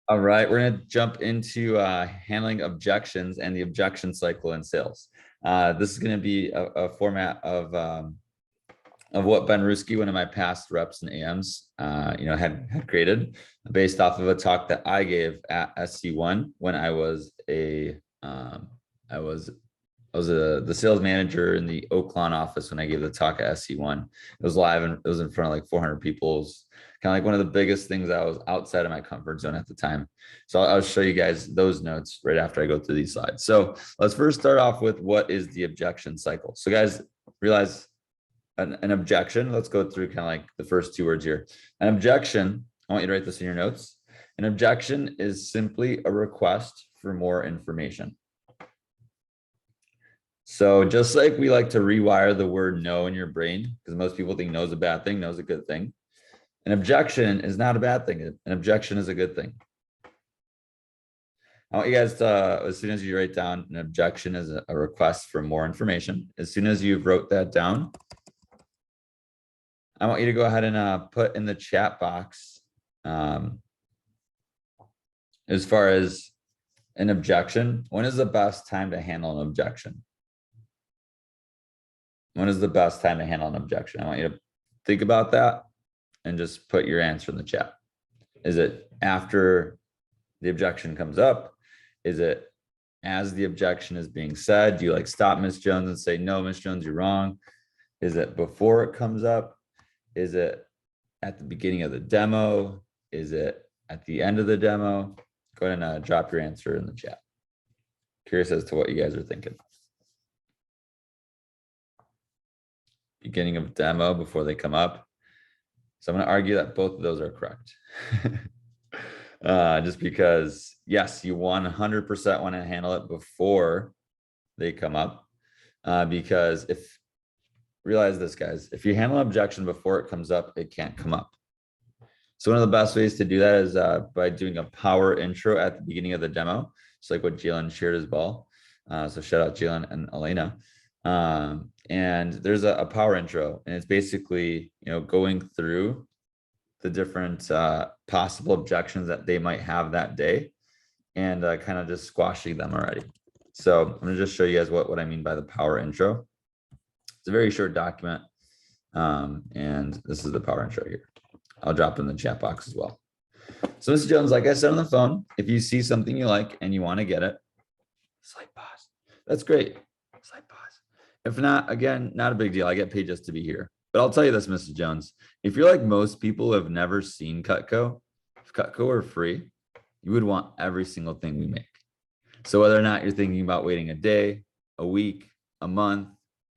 All right, we're going to jump into handling objections and the objection cycle in sales. This is going to be a format of what Ben Ruski, one of my past reps and AMs, had created based off of a talk that I gave at SC1 when I was the sales manager in the Oakland office when I gave the talk at SC1. It was live and it was in front of like 400 people. It was kind of like one of the biggest things. I was outside of my comfort zone at the time. So I'll show you guys those notes right after I go through these slides. So let's first start off with what is the objection cycle. So guys, realize an objection. Let's go through kind of like the first two words here. An objection, I want you to write this in your notes. An objection is simply a request for more information. So just like we like to rewire the word no in your brain, because most people think no is a bad thing, no is a good thing. An objection is not a bad thing. An objection is a good thing. I want you guys to, as soon as you write down an objection is a request for more information, as soon as you wrote that down, I want you to go ahead and put in the chat box as far as an objection. When is the best time to handle an objection? When is the best time to handle an objection? I want you to think about that and just put your answer in the chat. Is it after the objection comes up? Is it as the objection is being said? Do you like stop Miss Jones and say, no, Miss Jones, you're wrong? Is it before it comes up? Is it at the beginning of the demo? Is it at the end of the demo? Go ahead and drop your answer in the chat. Curious as to what you guys are thinking. Beginning of demo before they come up. So I'm going to argue that both of those are correct. Just because, yes, you 100% want to handle it before they come up. Because realize this, guys, if you handle an objection before it comes up, it can't come up. So one of the best ways to do that is by doing a power intro at the beginning of the demo, just like what Jalen shared as well. So shout out Jalen and Elena. And there's a power intro, and it's basically, going through the different possible objections that they might have that day and kind of just squashing them already. So I'm going to just show you guys what I mean by the power intro. It's a very short document. And this is the power intro here. I'll drop it in the chat box as well. So Mr. Jones, like I said on the phone, if you see something you like and you want to get it, slight pause. That's great. Slight pause. If not, again, not a big deal. I get paid just to be here. But I'll tell you this, Mrs. Jones, if you're like most people who have never seen Cutco, if Cutco were free, you would want every single thing we make. So whether or not you're thinking about waiting a day, a week, a month,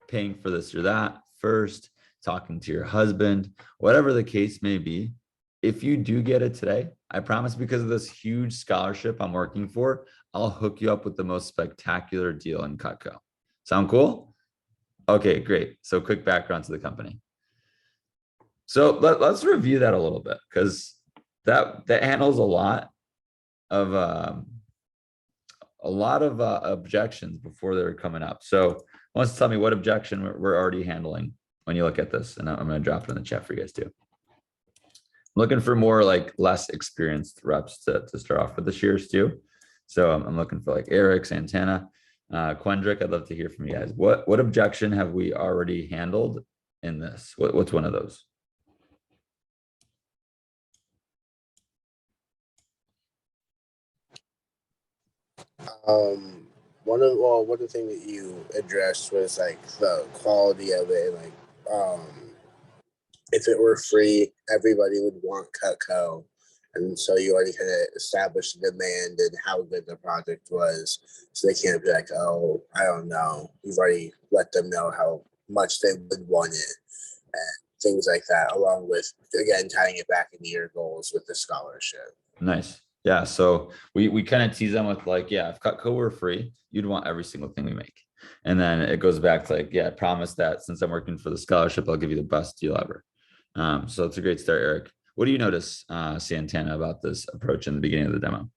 paying for this or that first, talking to your husband, whatever the case may be, if you do get it today, I promise, because of this huge scholarship I'm working for, I'll hook you up with the most spectacular deal in Cutco. Sound cool? Okay, great. So quick background to the company. So let's review that a little bit, because that handles a lot of objections before they're coming up. So wants to tell me what objection we're already handling when you look at this, and I'm going to drop it in the chat for you guys too. I'm looking for more like less experienced reps to start off with the shears too. So I'm looking for like Eric, Santana, Quendrick. I'd love to hear from you guys. What objection have we already handled in this? What's one of those? One of the things that you addressed was like the quality of it, like if it were free, everybody would want Cutco. And so you already kind of established the demand and how good the project was. So they can't be like, oh, I don't know. You've already let them know how much they would want it and things like that, along with, again, tying it back into your goals with the scholarship. Nice. Yeah. So we kind of tease them with like, yeah, if Cutco were free, you'd want every single thing we make. And then it goes back to like, yeah, I promise that since I'm working for the scholarship, I'll give you the best deal ever. So it's a great start, Eric. What do you notice, Santana, about this approach in the beginning of the demo?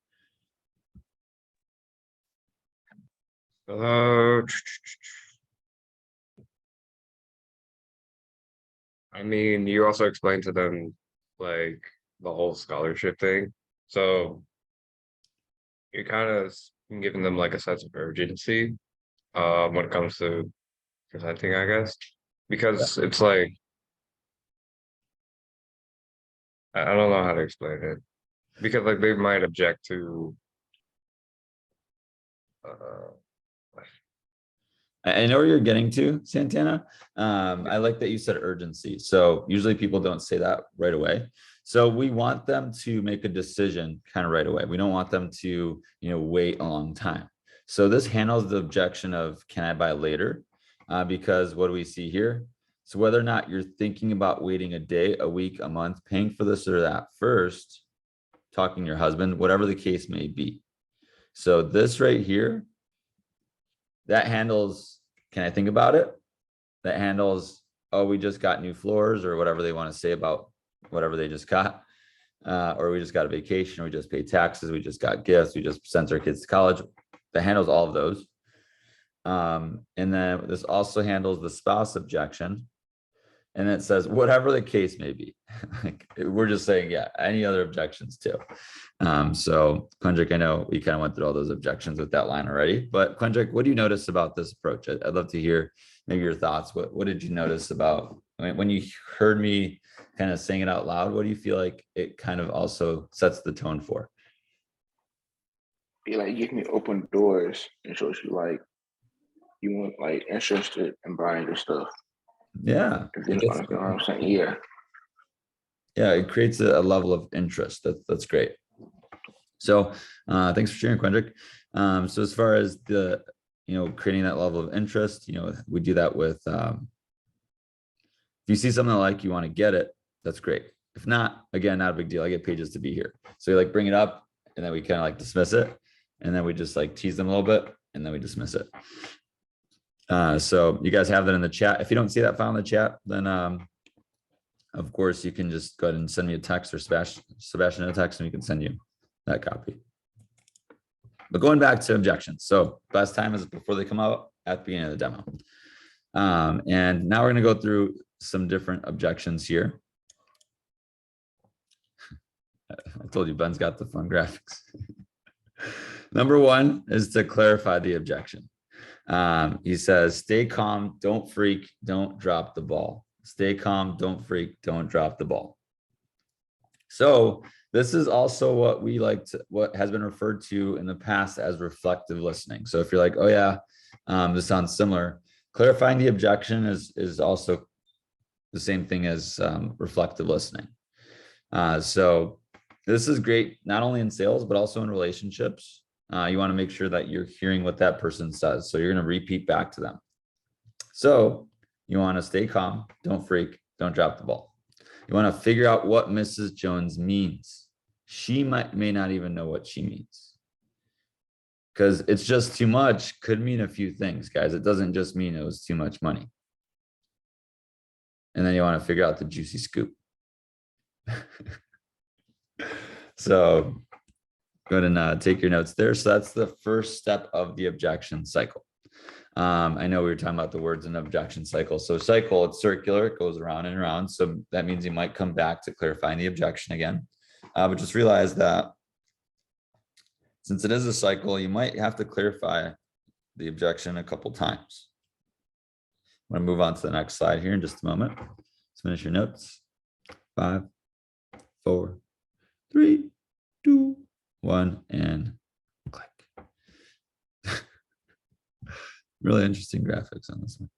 I mean, you also explained to them like the whole scholarship thing. So you're kind of giving them like a sense of urgency when it comes to presenting, I guess, because it's like I don't know how to explain it because like they might object to uh I know where you're getting to, Santana. I like that you said urgency. So usually people don't say that right away. So we want them to make a decision kind of right away. We don't want them to, wait a long time. So this handles the objection of can I buy later? Because what do we see here? So whether or not you're thinking about waiting a day, a week, a month, paying for this or that first, talking to your husband, whatever the case may be. So this right here, that handles, can I think about it? That handles, oh, we just got new floors or whatever they want to say about whatever they just got. Or we just got a vacation, or we just paid taxes, we just got gifts, we just sent our kids to college. That handles all of those. And then this also handles the spouse objection. And it says, whatever the case may be. Like, we're just saying, yeah, any other objections too. So Quendrick, I know we kind of went through all those objections with that line already, but Quendrick, what do you notice about this approach? I'd love to hear maybe your thoughts. What did you notice about when you heard me kind of saying it out loud? What do you feel like it kind of also sets the tone for? It like gives me open doors and shows you like you want like interested in buying your stuff. Yeah. If you know what I'm saying, yeah. Yeah, it creates a level of interest. That's great. So thanks for sharing, Quendrick. So as far as the, creating that level of interest, we do that with, if you see something I like, you want to get it, that's great. If not, again, not a big deal. I get pages to be here. So you like bring it up and then we kind of like dismiss it. And then we just like tease them a little bit and then we dismiss it. So you guys have that in the chat. If you don't see that file in the chat, then of course you can just go ahead and send me a text or Sebastian a text and we can send you that copy. But going back to objections. So best time is before they come out at the beginning of the demo. And now we're going to go through some different objections here. I told you Ben's got the fun graphics. Number one is to clarify the objection. He says, stay calm, don't freak, don't drop the ball. Stay calm, don't freak, don't drop the ball. So this is also what we like to, what has been referred to in the past as reflective listening. So if you're like, oh yeah, this sounds similar, clarifying the objection is also the same thing as reflective listening. So this is great, not only in sales, but also in relationships. You want to make sure that you're hearing what that person says. So you're going to repeat back to them. So you want to stay calm, don't freak, don't drop the ball. You want to figure out what Mrs. Jones means. She may not even know what she means. Because it's just too much could mean a few things, guys. It doesn't just mean it was too much money. And then you want to figure out the juicy scoop. So go ahead and take your notes there. So that's the first step of the objection cycle. I know we were talking about the words in objection cycle. So cycle, it's circular, it goes around and around. So that means you might come back to clarifying the objection again. But just realize that since it is a cycle, you might have to clarify the objection a couple times. I'm going to move on to the next slide here in just a moment. Let's finish your notes. 5, 4, 3, 2, 1, and click. Really interesting graphics on this one.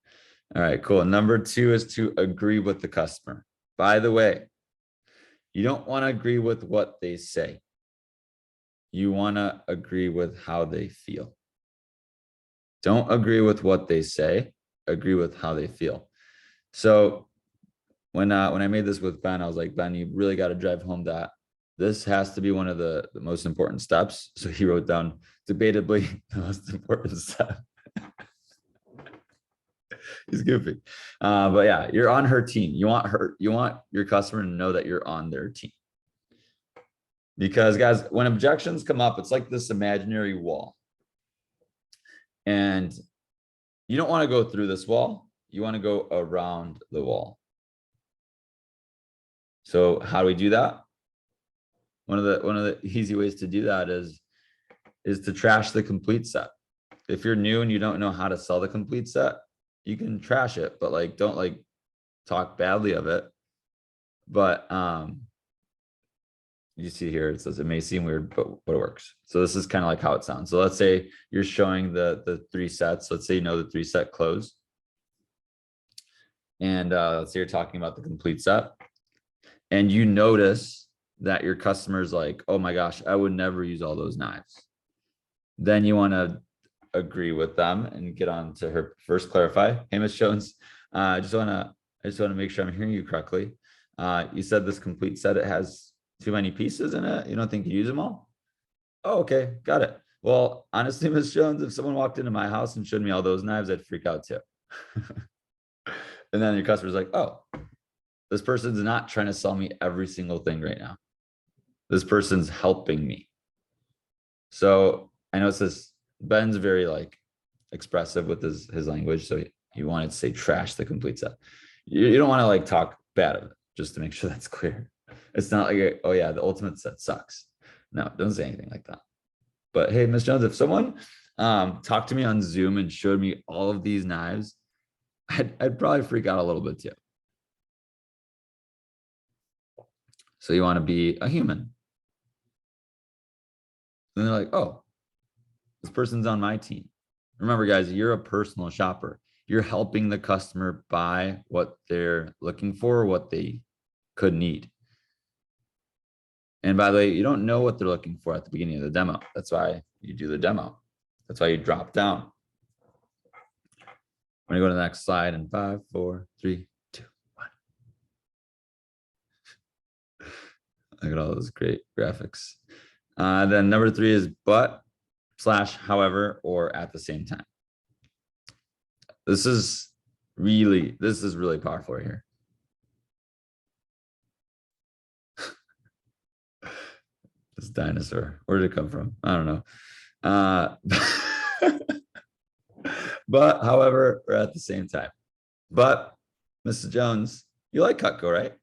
All right, cool. Number 2 is to agree with the customer. By the way, you don't want to agree with what they say. You want to agree with how they feel. Don't agree with what they say, agree with how they feel. So when I made this with Ben, I was like, Ben, you really got to drive home that this has to be one of the most important steps. So he wrote down, debatably, the most important step. He's goofy. But yeah, you're on her team. You want your customer to know that you're on their team. Because guys, when objections come up, it's like this imaginary wall. And you don't want to go through this wall. You want to go around the wall. So how do we do that? One of the easy ways to do that is is to trash the complete set. If you're new and you don't know how to sell the complete set, you can trash it, but like, don't like talk badly of it. But you see here, it says it may seem weird, but it works. So this is kind of like how it sounds. So let's say you're showing the 3 sets. Let's say you know the 3 set close. And let's say you're talking about the complete set. And you notice that your customer's like, oh my gosh, I would never use all those knives. Then you want to agree with them and get on to her first clarify. Hey, Ms. Jones, I just want to make sure I'm hearing you correctly. You said this complete set, it has too many pieces in it. You don't think you use them all? Oh, okay, got it. Well, honestly, Ms. Jones, if someone walked into my house and showed me all those knives, I'd freak out too. And then your customer's like, oh, this person's not trying to sell me every single thing right now. This person's helping me. So I know it says Ben's very like expressive with his language. So he wanted to say trash the complete set. You don't want to like talk bad of it, just to make sure that's clear. It's not like, oh yeah, the ultimate set sucks. No, don't say anything like that. But hey, Ms. Jones, if someone talked to me on Zoom and showed me all of these knives, I'd probably freak out a little bit too. So you want to be a human. And they're like, oh, this person's on my team. Remember, guys, you're a personal shopper. You're helping the customer buy what they're looking for, what they could need. And by the way, you don't know what they're looking for at the beginning of the demo. That's why you do the demo. That's why you drop down. I'm going to go to the next slide in 5, 4, 3, 2, 1. Look at all those great graphics. Then number 3 is but/however or at the same time. This is really powerful right here. This dinosaur, where did it come from? I don't know. But however, or at the same time. But Mrs. Jones, you like Cutco, right?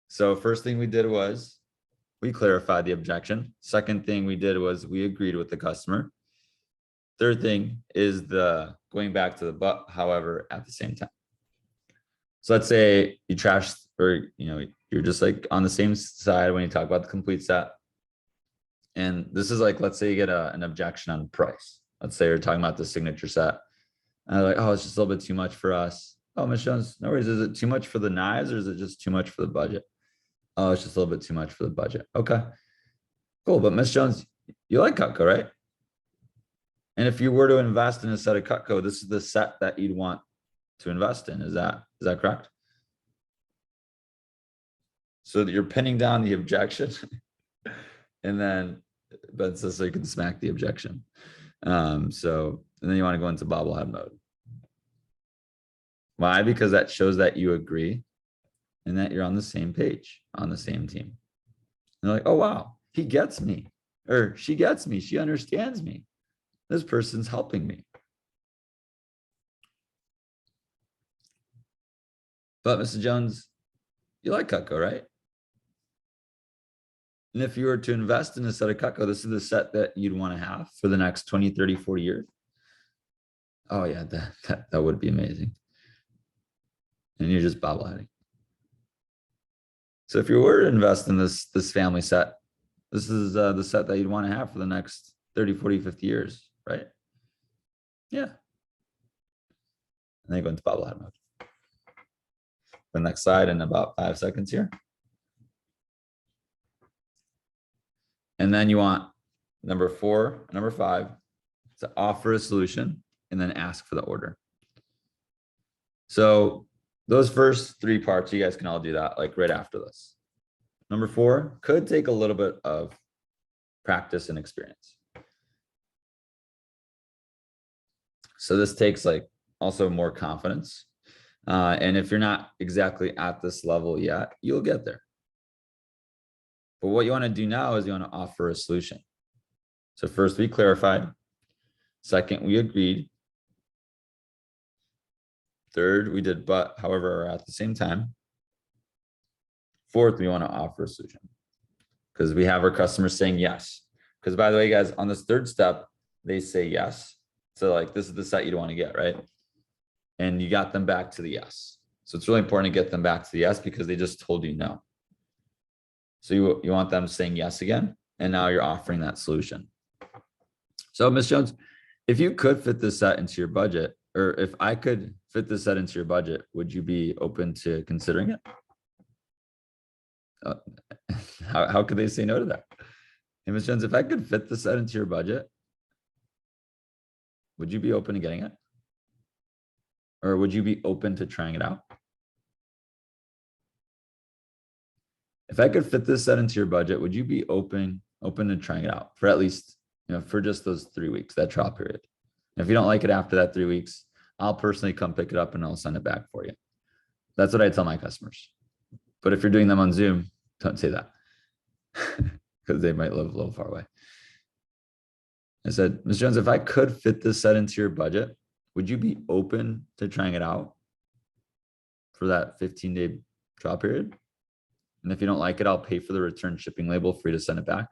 So first thing we did was we clarified the objection. Second thing we did was we agreed with the customer. Third thing is the going back to the but, however, at the same time. So let's say you trash, or you're just like on the same side when you talk about the complete set. And this is like, let's say you get an objection on price. Let's say you're talking about the signature set. And they're like, oh, it's just a little bit too much for us. Oh, Ms. Jones, no worries. Is it too much for the knives or is it just too much for the budget? Oh, it's just a little bit too much for the budget. Okay, cool. But Ms. Jones, you like Cutco, right? And if you were to invest in a set of Cutco, this is the set that you'd want to invest in. Is that correct? So that you're pinning down the objection. And then, but so you can smack the objection. And then you want to go into bobblehead mode. Why? Because that shows that you agree and that you're on the same page, on the same team. And they're like, oh, wow, he gets me, or she gets me. She understands me. This person's helping me. But Mrs. Jones, you like Cutco, right? And if you were to invest in a set of Cutco, this is the set that you'd want to have for the next 20, 30, 40 years. Oh yeah, that would be amazing. And you're just bobbleheading. So if you were to invest in this family set, this is the set that you'd want to have for the next 30, 40, 50 years, right? Yeah. And then you go into bobblehead mode. The next slide in about 5 seconds here. And then you want number 4, number 5 to offer a solution and then ask for the order. So those first 3 parts, you guys can all do that like right after this. Number 4 could take a little bit of practice and experience. So this takes like also more confidence. And if you're not exactly at this level yet, you'll get there. But what you want to do now is you want to offer a solution. So first we clarified. Second, we agreed. Third, we did but, however, at the same time. Fourth, we want to offer a solution. because we have our customers saying yes. Because by the way, guys, on this third step, they say yes. So like, this is the set you'd want to get, right? And you got them back to the yes. So it's really important to get them back to the yes because they just told you no. So you want them saying yes again, and now you're offering that solution. So Ms. Jones, if you could fit this set into your budget, or if I could fit this set into your budget, would you be open to considering it? How could they say no to that? Hey, Ms. Jones, if I could fit this set into your budget, would you be open to getting it? Or would you be open to trying it out? If I could fit this set into your budget, would you be open to trying it out for at least, for just those 3 weeks, that trial period? And if you don't like it after that 3 weeks, I'll personally come pick it up and I'll send it back for you. That's what I tell my customers. But if you're doing them on Zoom, don't say that because they might live a little far away. I said, Ms. Jones, if I could fit this set into your budget, would you be open to trying it out for that 15-day trial period? And if you don't like it, I'll pay for the return shipping label for you to send it back.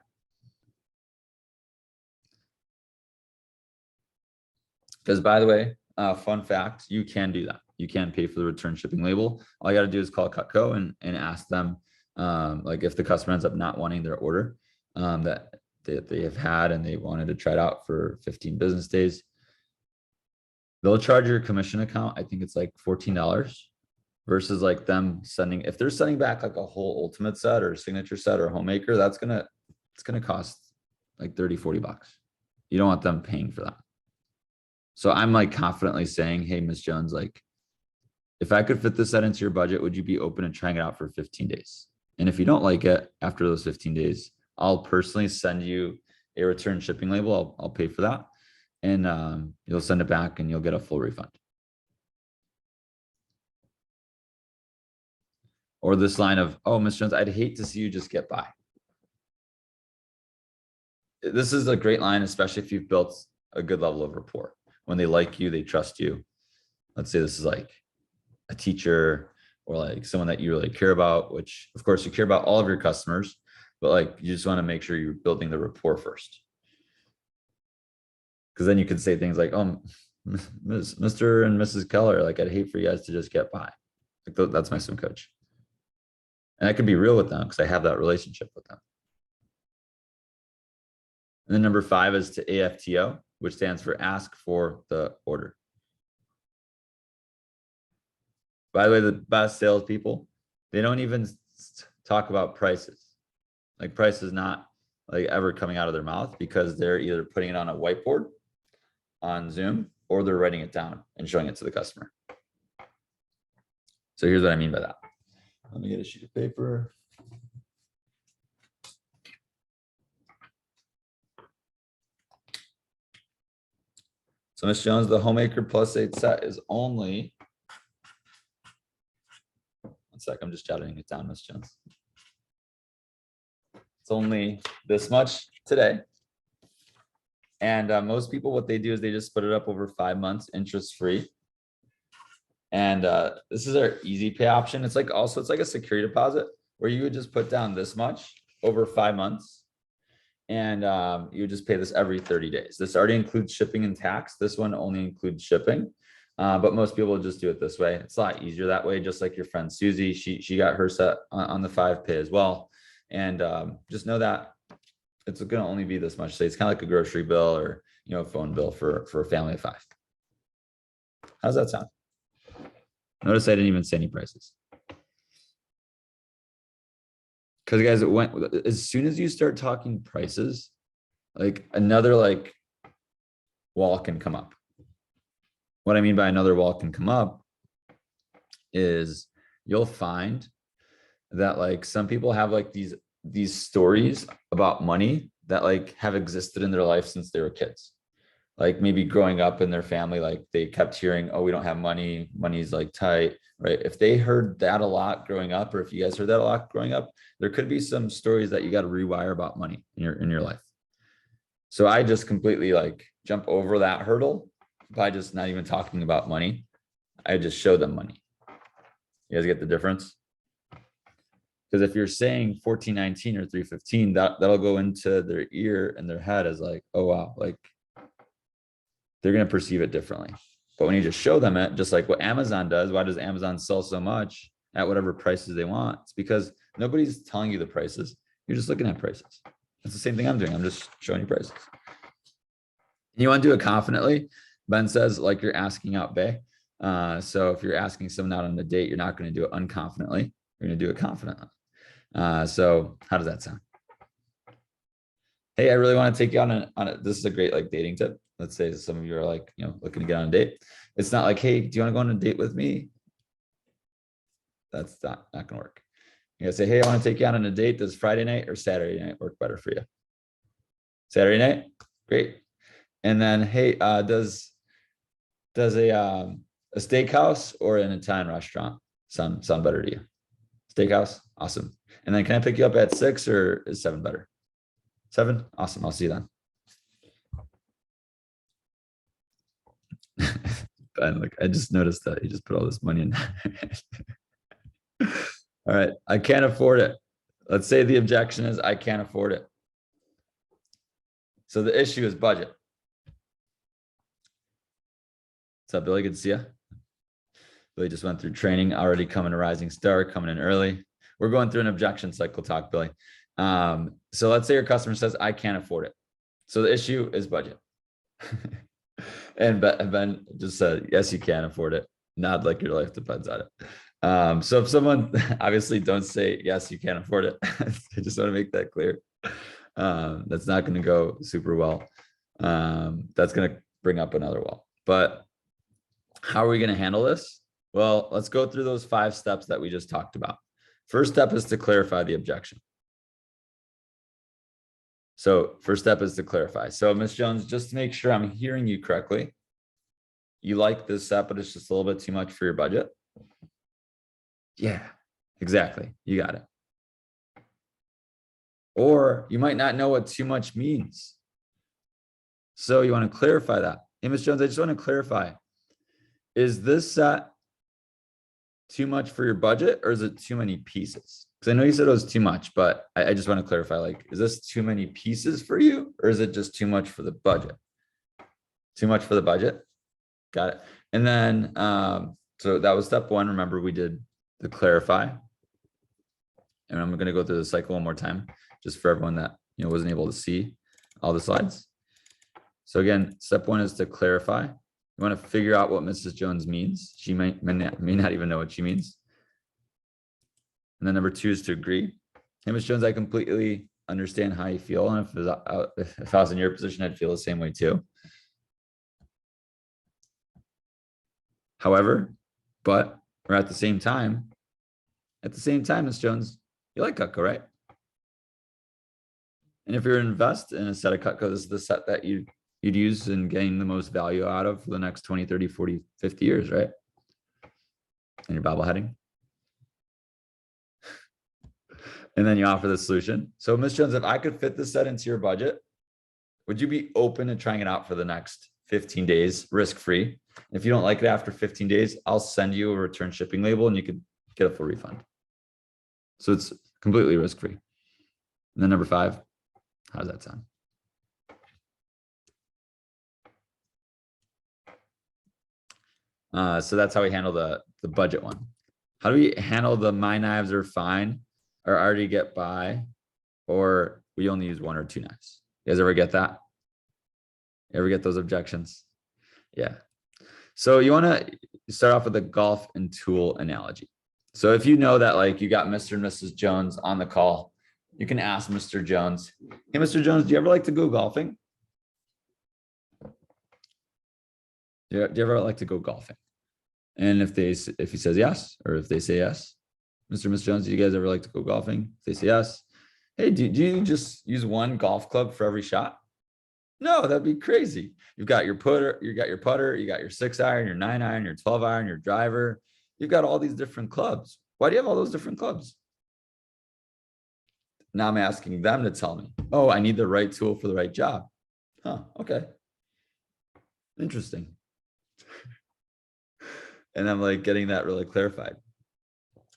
Because by the way, fun fact, you can do that. You can pay for the return shipping label. All you got to do is call Cutco and ask them, like if the customer ends up not wanting their order that they have had and they wanted to try it out for 15 business days, they'll charge your commission account. I think it's like $14 versus like them sending, if they're sending back like a whole ultimate set or signature set or homemaker, it's gonna cost like 30, 40 bucks. You don't want them paying for that. So I'm like confidently saying, hey, Ms. Jones, like if I could fit this set into your budget, would you be open to trying it out for 15 days? And if you don't like it after those 15 days, I'll personally send you a return shipping label. I'll pay for that. And you'll send it back and you'll get a full refund. Or this line of, oh, Ms. Jones, I'd hate to see you just get by. This is a great line, especially if you've built a good level of rapport. When they like you, they trust you. Let's say this is like a teacher or like someone that you really care about, which of course you care about all of your customers, but like you just want to make sure you're building the rapport first. Because then you could say things like, oh, Mr. and Mrs. Keller, like I'd hate for you guys to just get by. Like that's my swim coach. And I could be real with them because I have that relationship with them. And then number 5 is to AFTO, which stands for ask for the order. By the way, the best salespeople, they don't even talk about prices. Like price is not like ever coming out of their mouth because they're either putting it on a whiteboard on Zoom or they're writing it down and showing it to the customer. So here's what I mean by that. Let me get a sheet of paper. So Ms. Jones, the Homemaker +8 set is only, one sec, I'm just jotting it down, Ms. Jones. It's only this much today. And most people, what they do is they just split it up over 5 months, interest-free. And this is our easy pay option. It's like also, it's like a security deposit where you would just put down this much over 5 months. And you just pay this every 30 days. This already includes shipping and tax. This one only includes shipping. But most people just do it this way. It's a lot easier that way, just like your friend Susie. She got her set on the 5 pay as well. And just know that it's gonna only be this much. So it's kind of like a grocery bill or a phone bill for a family of 5. How's that sound? Notice I didn't even say any prices. Because guys, as soon as you start talking prices, like another like wall can come up. What I mean by another wall can come up is you'll find that like some people have like these stories about money that like have existed in their life since they were kids. Like maybe growing up in their family, like they kept hearing, oh, we don't have money, money's like tight, right? If they heard that a lot growing up, or if you guys heard that a lot growing up, there could be some stories that you got to rewire about money in your life. So I just completely like jump over that hurdle by just not even talking about money. I just show them money. You guys get the difference? Because if you're saying 1419 or 315, that'll go into their ear and their head as like, oh wow, like they're gonna perceive it differently. But when you just show them it, just like what Amazon does, why does Amazon sell so much at whatever prices they want? It's because nobody's telling you the prices. You're just looking at prices. It's the same thing I'm doing. I'm just showing you prices. You want to do it confidently. Ben says, like you're asking out Bay. So if you're asking someone out on a date, you're not going to do it unconfidently. You're going to do it confidently. So how does that sound? Hey, I really want to take you on a, this is a great like dating tip. Let's say some of you are like, looking to get on a date. It's not like, hey, do you want to go on a date with me? That's not gonna work. You gotta say, hey, I want to take you out on a date. Does Friday night or Saturday night work better for you? Saturday night, great. And then, hey, does a steakhouse or an Italian restaurant sound better to you? Steakhouse, awesome. And then can I pick you up at 6 or is 7 better? 7, awesome. I'll see you then. Ben, look, I just noticed that you just put all this money in. All right, I can't afford it. Let's say the objection is I can't afford it. So the issue is budget. What's up, Billy? Good to see you. Billy just went through training, already coming to Rising Star, coming in early. We're going through an objection cycle talk, Billy. So let's say your customer says, I can't afford it. So the issue is budget. And Ben just said, yes, you can afford it. Not like your life depends on it. So if someone, obviously don't say, yes, you can't afford it. I just want to make that clear. That's not going to go super well. That's going to bring up another wall. But how are we going to handle this? Well, let's go through those 5 steps that we just talked about. First step is to clarify the objection. So first step is to clarify. So Ms. Jones, just to make sure I'm hearing you correctly, you like this step, but it's just a little bit too much for your budget. Yeah, exactly. You got it. Or you might not know what too much means. So you want to clarify that. Hey, Ms. Jones, I just want to clarify. Is this set too much for your budget or is it too many pieces? Because I know you said it was too much, but I just want to clarify, like, is this too many pieces for you or is it just too much for the budget? Too much for the budget? Got it. And then, so that was step 1. Remember, we did the clarify. And I'm going to go through the cycle one more time, just for everyone that wasn't able to see all the slides. So again, step 1 is to clarify. You want to figure out what Mrs. Jones means. She may not even know what she means. And then number 2 is to agree. Hey, Ms. Jones, I completely understand how you feel. And if I was in your position, I'd feel the same way too. However, or at the same time, Ms. Jones, you like Cutco, right? And if you're to invest in a set of Cutco, this is the set that you'd use and gain the most value out of for the next 20, 30, 40, 50 years, right? And your bobbleheading. And then you offer the solution. So Ms. Jones, if I could fit this set into your budget, would you be open to trying it out for the next 15 days, risk-free? If you don't like it after 15 days, I'll send you a return shipping label and you could get a full refund. So it's completely risk-free. And then number 5, how does that sound? So that's how we handle the budget one. How do we handle the my knives are fine or already get by, or we only use 1 or 2 knives? You guys ever get that? You ever get those objections? Yeah. So you want to start off with a golf and tool analogy. So if you know that like you got Mr. and Mrs. Jones on the call, you can ask Mr. Jones, hey, Mr. Jones, do you ever like to go golfing? Do you ever like to go golfing? And if he says yes, or if they say yes, Mr. and Ms. Jones, do you guys ever like to go golfing? If they say yes, hey, do you just use 1 golf club for every shot? No, that'd be crazy. You've got your putter, you got your 6-iron, your 9-iron, your 12-iron, your driver. You've got all these different clubs. Why do you have all those different clubs? Now I'm asking them to tell me, oh, I need the right tool for the right job. Huh, okay. Interesting. And I'm like getting that really clarified.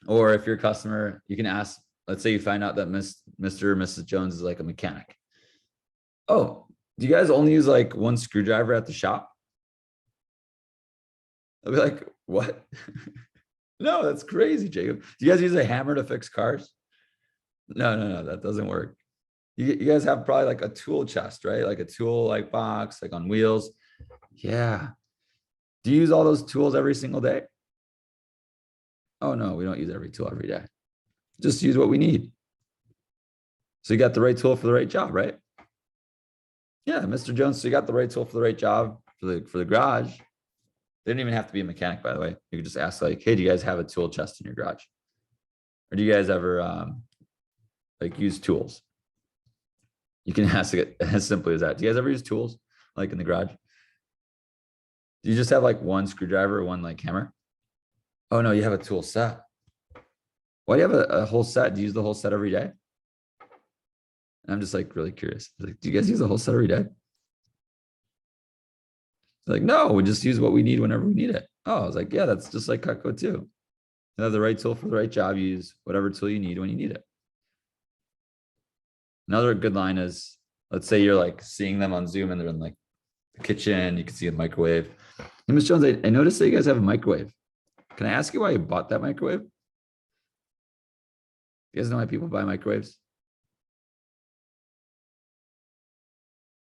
Or if you're a customer, you can ask let's say you find out that Mr. or Mrs. Jones is like a mechanic. Oh, do you guys only use like one screwdriver at the shop? I'll be like, what? No, that's crazy, Jacob. Do you guys use a hammer to fix cars? No, that doesn't work. You guys have probably like a tool chest, right? Like a tool like box, like on wheels. Yeah. Do you use all those tools every single day? Oh no, we don't use every tool every day. Just use what we need. So you got the right tool for the right job, right? Yeah, Mr. Jones. So you got the right tool for the right job for the garage. They didn't even have to be a mechanic, by the way. You could just ask like, hey, do you guys have a tool chest in your garage? Or do you guys ever like use tools? You can ask it as simply as that. Do you guys ever use tools like in the garage? Do you just have like one screwdriver or one like hammer? Oh no, you have a tool set. Why do you have a whole set? Do you use the whole set every day? And I'm just like really curious. Like, do you guys use the whole set every day? Like, no, we just use what we need whenever we need it. Oh, I was like, yeah, that's just like Cutco too. You have the right tool for the right job. You use whatever tool you need when you need it. Another good line is, let's say you're like seeing them on Zoom and they're in like the kitchen. You can see a microwave. Hey, Ms. Jones, I noticed that you guys have a microwave. Can I ask you why you bought that microwave? You guys know why people buy microwaves?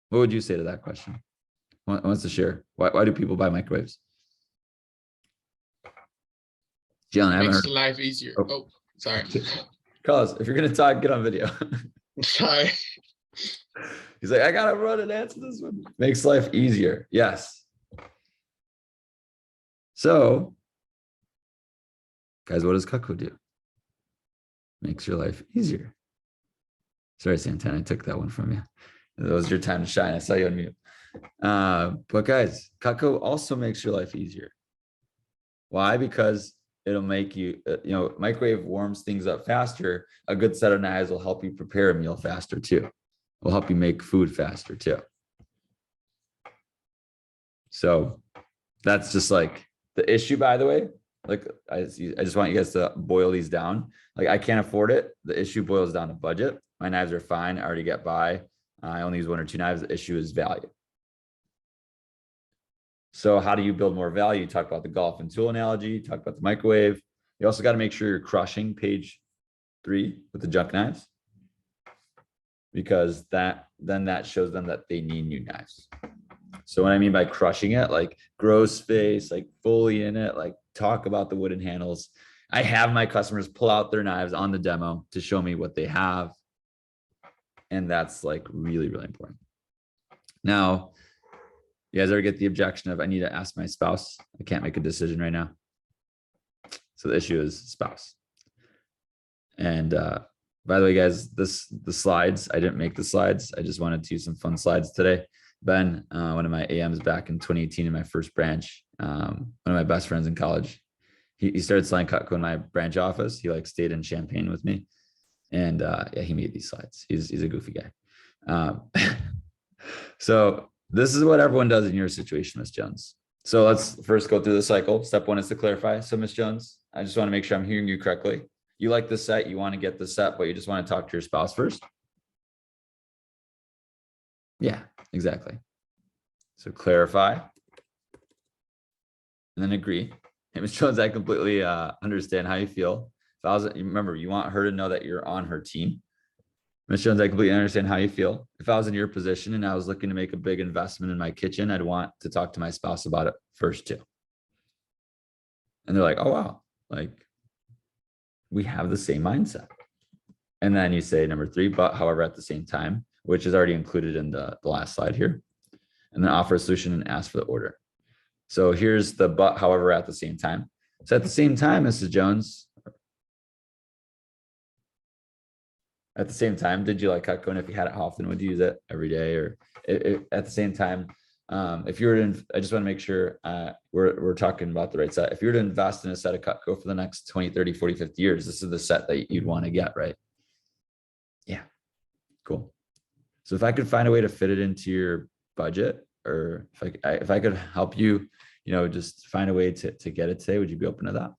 What would you say to that question? Who wants to share? Why do people buy microwaves? John, I haven't Makes heard. life easier. Oh. Oh, sorry. Carlos, if you're gonna talk, get on video. Sorry. He's like, I gotta run and answer this one. Makes life easier. Yes. So, guys, what does Cutco do? Makes your life easier. Sorry, Santana, I took that one from you. That was your time to shine. I saw you on mute. But guys, Cutco also makes your life easier. Why? Because it'll make you, microwave warms things up faster. A good set of knives will help you prepare a meal faster too. Will help you make food faster too. So that's just like the issue, by the way. Like I just want you guys to boil these down. Like I can't afford it. The issue boils down to budget. My knives are fine. I already get by. I only use one or two knives. The issue is value. So how do you build more value? You talk about the golf and tool analogy, talk about the microwave. You also got to make sure you're crushing page 3 with the junk knives, because that shows them that they need new knives. So what I mean by crushing it, like grow space, like fully in it, like talk about the wooden handles. I have my customers pull out their knives on the demo to show me what they have. And that's like really, really important. Now, you guys ever get the objection of, I need to ask my spouse. I can't make a decision right now. So the issue is spouse. And by the way, guys, the slides, I didn't make the slides. I just wanted to use some fun slides today. Ben, one of my AMs back in 2018 in my first branch, one of my best friends in college, he started selling Cutco in my branch office. He like stayed in Champaign with me. And yeah, he made these slides. He's a goofy guy. So this is what everyone does in your situation, Ms. Jones. So let's first go through the cycle. Step 1 is to clarify. So Ms. Jones, I just want to make sure I'm hearing you correctly. You like the set, you want to get the set, but you just want to talk to your spouse first. Yeah, exactly. So clarify and then agree. Hey, Ms. Jones, I completely understand how you feel. If I was, remember, you want her to know that you're on her team. Ms. Jones, I completely understand how you feel. If I was in your position and I was looking to make a big investment in my kitchen, I'd want to talk to my spouse about it first too. And they're like, oh, wow, like we have the same mindset. And then you say number 3, but however, at the same time, which is already included in the last slide here, and then offer a solution and ask for the order. So here's the but however, at the same time. So at the same time, Mrs. Jones, at the same time, did you like Cutco? And if you had it, how often would you use it? Every day? Or at the same time, if you were to, I just want to make sure we're talking about the right set. If you were to invest in a set of Cutco for the next 20, 30, 40, 50 years, this is the set that you'd want to get, right? Yeah, cool. So if I could find a way to fit it into your budget, or if I could help you, just find a way to get it today, would you be open to that?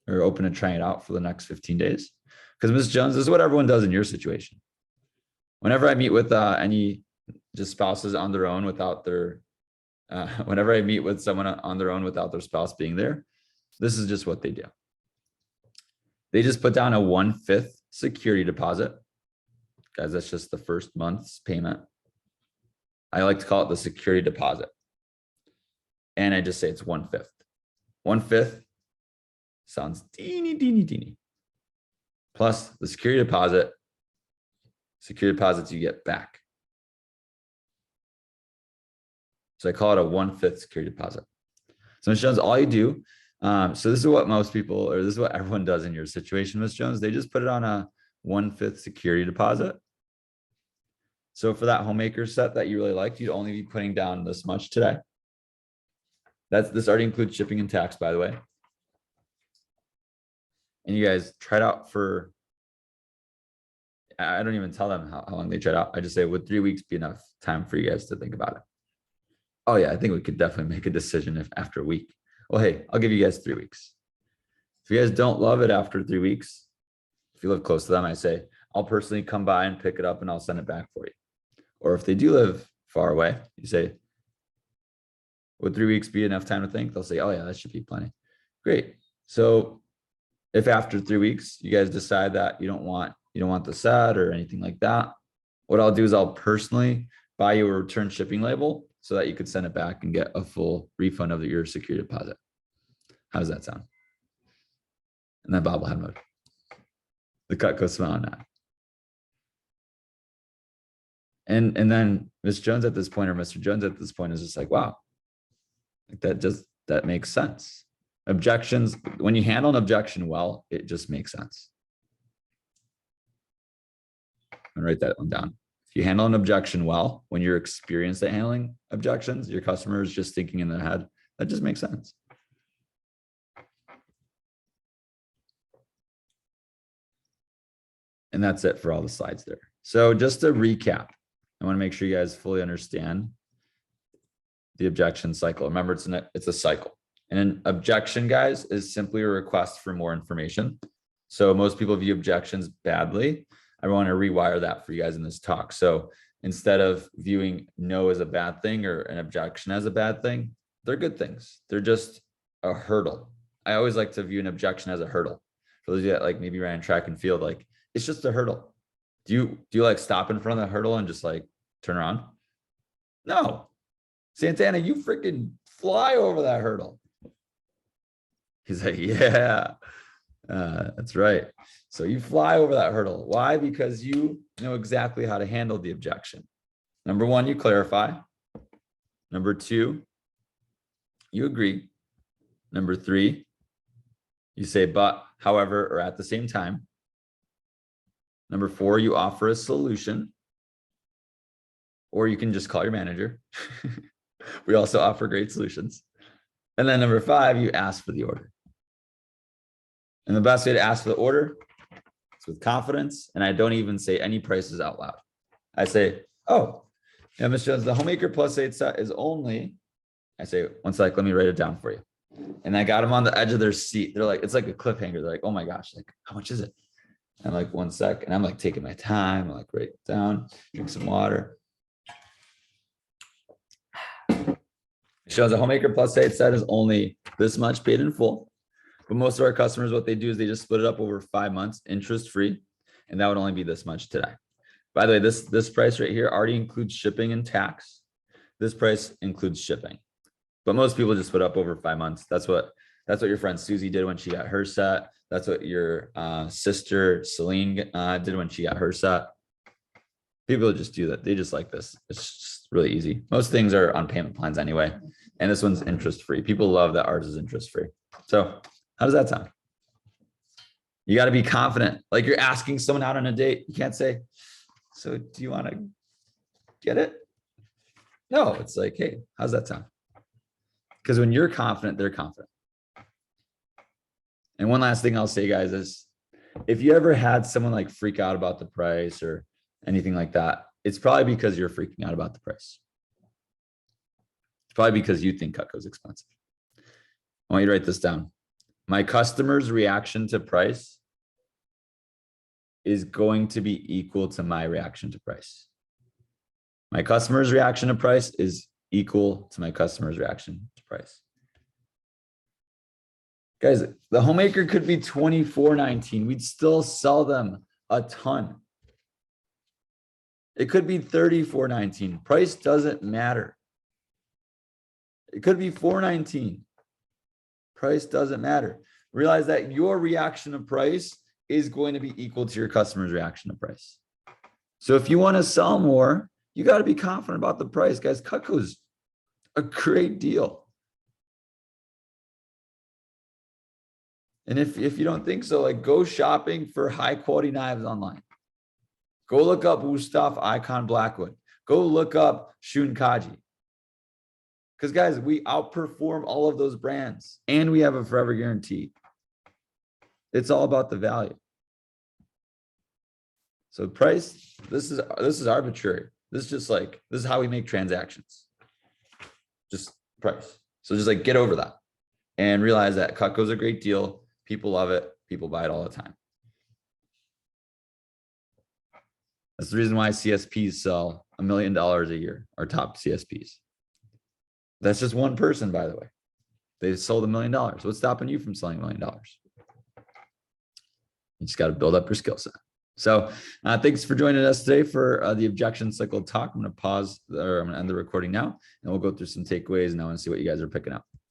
Or open to trying it out for the next 15 days? Because Ms. Jones, this is what everyone does in your situation. Whenever I meet with any just spouses on their own without their, whenever I meet with someone on their own without their spouse being there, this is just what they do. They just put down a 1/5 security deposit. Guys, that's just the first month's payment. I like to call it the security deposit. And I just say it's 1/5. 1/5 sounds teeny. Plus the security deposits you get back. So I call it a 1/5 security deposit. So Ms. Jones, all you do, so this is what most people, or this is what everyone does in your situation, Ms. Jones, they just put it on a 1/5 security deposit. So for that homemaker set that you really liked, you'd only be putting down this much today. This already includes shipping and tax, by the way. And you guys try it out for, I don't even tell them how long they try it out. I just say, would 3 weeks be enough time for you guys to think about it? Oh yeah, I think we could definitely make a decision if after a week. Well, hey, I'll give you guys 3 weeks. If you guys don't love it after 3 weeks, if you live close to them, I say, I'll personally come by and pick it up and I'll send it back for you. Or if they do live far away, you say, would 3 weeks be enough time to think? They'll say, oh yeah, that should be plenty. Great. So if after 3 weeks, you guys decide that you don't want the set or anything like that, what I'll do is I'll personally buy you a return shipping label so that you could send it back and get a full refund of your security deposit. How does that sound? And that bobblehead mode. The Cutco smile on that. And then Ms. Jones at this point, or Mr. Jones at this point, is just like, wow, like that makes sense. Objections, when you handle an objection well, it just makes sense. And write that one down. If you handle an objection well, when you're experienced at handling objections, your customer is just thinking in their head, that just makes sense. And that's it for all the slides there. So just to recap, I want to make sure you guys fully understand the objection cycle. Remember, it's a cycle. And an objection, guys, is simply a request for more information. So most people view objections badly. I want to rewire that for you guys in this talk. So instead of viewing no as a bad thing or an objection as a bad thing, they're good things. They're just a hurdle. I always like to view an objection as a hurdle. For those of you that like maybe ran track and field, like it's just a hurdle. Do you like stop in front of the hurdle and just like turn around? No. Santana, you freaking fly over that hurdle. He's like, yeah, that's right. So you fly over that hurdle. Why? Because you know exactly how to handle the objection. Number one, you clarify. Number two, you agree. Number three, you say but, however, or at the same time. Number four, you offer a solution. Or you can just call your manager. We also offer great solutions. And then number five, you ask for the order. And the best way to ask for the order is with confidence. And I don't even say any prices out loud. I say, oh, yeah, Ms. Jones, the Homemaker Plus 8 set is only, I say, one sec, let me write it down for you. And I got them on the edge of their seat. They're like, it's like a cliffhanger. They're like, oh my gosh, like, how much is it? I'm like, one sec. And I'm like taking my time. I'm like, write it down, drink some water. Shows a Homemaker Plus 8 set is only this much paid in full. But most of our customers, what they do is they just split it up over 5 months, interest free. And that would only be this much today. By the way, this price right here already includes shipping and tax. This price includes shipping. But most people just split up over 5 months. That's what your friend Susie did when she got her set. That's what your sister Celine did when she got her set. People just do that. They just like this. It's just really easy. Most things are on payment plans anyway. And this one's interest free. People love that ours is interest free. So how does that sound? You got to be confident. Like you're asking someone out on a date. You can't say, so do you want to get it? No, it's like, hey, how's that sound? Because when you're confident, they're confident. And one last thing I'll say, guys, is if you ever had someone like freak out about the price or anything like that, it's probably because you're freaking out about the price. It's probably because you think Cutco is expensive. I want you to write this down. My customer's reaction to price is going to be equal to my reaction to price. My customer's reaction to price is equal to my customer's reaction to price. Guys, the homemaker could be $24.19. We'd still sell them a ton. It could be $34.19. Price doesn't matter. It could be $4.19. Price doesn't matter. Realize that your reaction to price is going to be equal to your customer's reaction to price. So if you want to sell more, you got to be confident about the price. Guys, Cutco's a great deal. And if you don't think so, like, go shopping for high quality knives online. Go look up Wusthof Icon Blackwood. Go look up Shunkaji. Because guys, we outperform all of those brands and we have a forever guarantee. It's all about the value. So price, this is arbitrary. This is just like, this is how we make transactions. Just price. So just like get over that and realize that Cutco's a great deal. People love it. People buy it all the time. That's the reason why CSPs sell $1 million a year, our top CSPs. That's just one person, by the way. They sold $1 million. What's stopping you from selling $1 million? You just got to build up your skill set. So thanks for joining us today for the objection cycle talk. I'm going to pause, or I'm going to end the recording now, and we'll go through some takeaways, and I want to see what you guys are picking up.